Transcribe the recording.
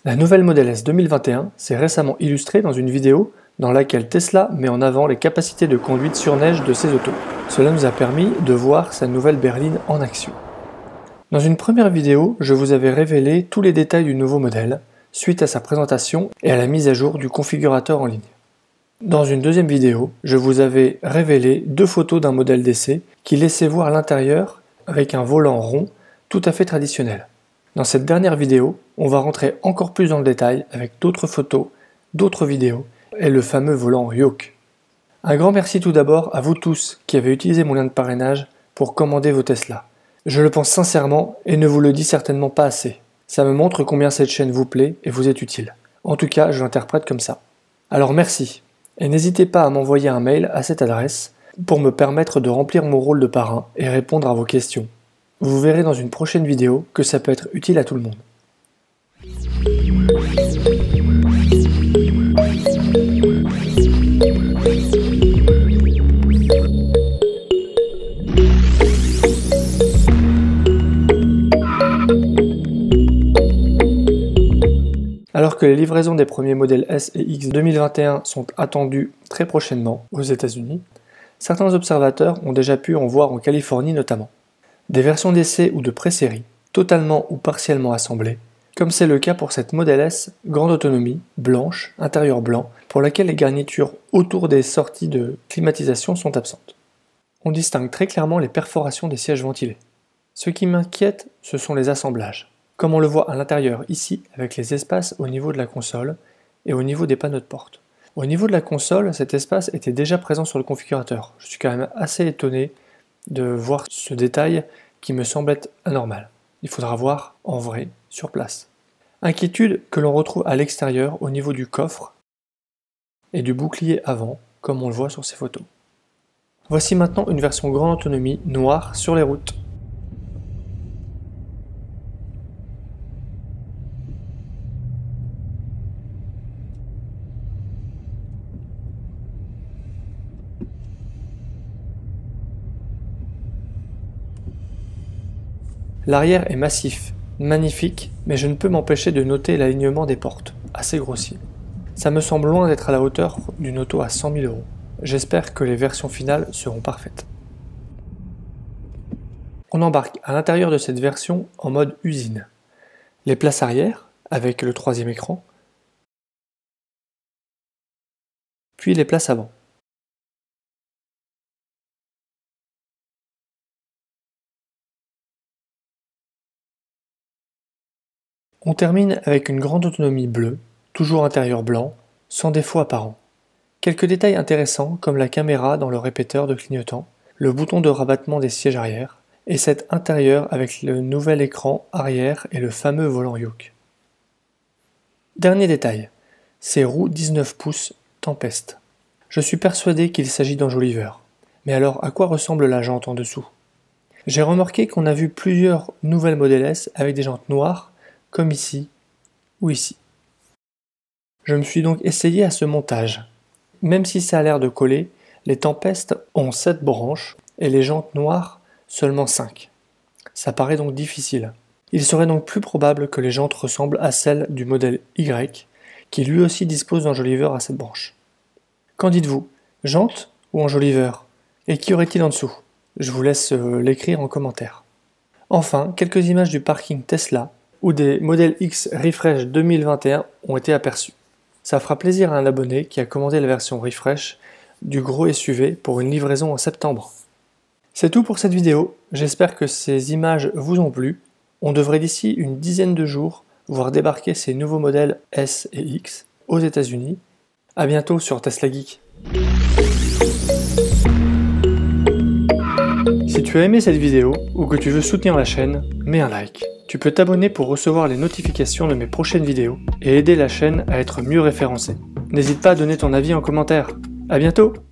La nouvelle Model S 2021 s'est récemment illustrée dans une vidéo dans laquelle Tesla met en avant les capacités de conduite sur neige de ses autos. Cela nous a permis de voir sa nouvelle berline en action. Dans une première vidéo, je vous avais révélé tous les détails du nouveau modèle, suite à sa présentation et à la mise à jour du configurateur en ligne. Dans une deuxième vidéo, je vous avais révélé deux photos d'un modèle d'essai qui laissait voir l'intérieur avec un volant rond tout à fait traditionnel. Dans cette dernière vidéo, on va rentrer encore plus dans le détail avec d'autres photos, d'autres vidéos et le fameux volant yoke. Un grand merci tout d'abord à vous tous qui avez utilisé mon lien de parrainage pour commander vos Tesla. Je le pense sincèrement et ne vous le dis certainement pas assez. Ça me montre combien cette chaîne vous plaît et vous est utile. En tout cas, je l'interprète comme ça. Alors merci, et n'hésitez pas à m'envoyer un mail à cette adresse pour me permettre de remplir mon rôle de parrain et répondre à vos questions. Vous verrez dans une prochaine vidéo que ça peut être utile à tout le monde. Alors que les livraisons des premiers modèles S et X 2021 sont attendues très prochainement aux États-Unis, certains observateurs ont déjà pu en voir en Californie notamment. Des versions d'essai ou de pré-série, totalement ou partiellement assemblées, comme c'est le cas pour cette Model S grande autonomie, blanche, intérieur blanc, pour laquelle les garnitures autour des sorties de climatisation sont absentes. On distingue très clairement les perforations des sièges ventilés. Ce qui m'inquiète, ce sont les assemblages, comme on le voit à l'intérieur ici avec les espaces au niveau de la console et au niveau des panneaux de porte. Au niveau de la console, cet espace était déjà présent sur le configurateur. Je suis quand même assez étonné de voir ce détail qui me semble être anormal. Il faudra voir en vrai, sur place. Inquiétude que l'on retrouve à l'extérieur au niveau du coffre et du bouclier avant, comme on le voit sur ces photos. Voici maintenant une version grande autonomie noire sur les routes. L'arrière est massif, magnifique, mais je ne peux m'empêcher de noter l'alignement des portes, assez grossier. Ça me semble loin d'être à la hauteur d'une auto à 100 000 €. J'espère que les versions finales seront parfaites. On embarque à l'intérieur de cette version en mode usine. Les places arrière, avec le troisième écran, puis les places avant. On termine avec une grande autonomie bleue, toujours intérieur blanc, sans défaut apparent. Quelques détails intéressants comme la caméra dans le répéteur de clignotant, le bouton de rabattement des sièges arrière, et cet intérieur avec le nouvel écran arrière et le fameux volant yoke. Dernier détail, ces roues 19 pouces Tempest. Je suis persuadé qu'il s'agit d'enjoliveurs. Mais alors à quoi ressemble la jante en dessous? J'ai remarqué qu'on a vu plusieurs nouvelles Model S avec des jantes noires, comme ici ou ici. Je me suis donc essayé à ce montage. Même si ça a l'air de coller, les Tempest ont 7 branches et les jantes noires seulement 5. Ça paraît donc difficile. Il serait donc plus probable que les jantes ressemblent à celles du modèle Y, qui lui aussi dispose d'enjoliveurs à 7 branches. Qu'en dites-vous? Jantes ou enjoliveurs? Et qu'y aurait-il en dessous? Je vous laisse l'écrire en commentaire. Enfin, quelques images du parking Tesla, où des Model X Refresh 2021 ont été aperçus. Ça fera plaisir à un abonné qui a commandé la version Refresh du gros SUV pour une livraison en septembre. C'est tout pour cette vidéo, j'espère que ces images vous ont plu. On devrait d'ici une dizaine de jours voir débarquer ces nouveaux modèles S et X aux États-Unis. A bientôt sur Tesla Geek. Si tu as aimé cette vidéo ou que tu veux soutenir la chaîne, mets un like. Tu peux t'abonner pour recevoir les notifications de mes prochaines vidéos et aider la chaîne à être mieux référencée. N'hésite pas à donner ton avis en commentaire. À bientôt!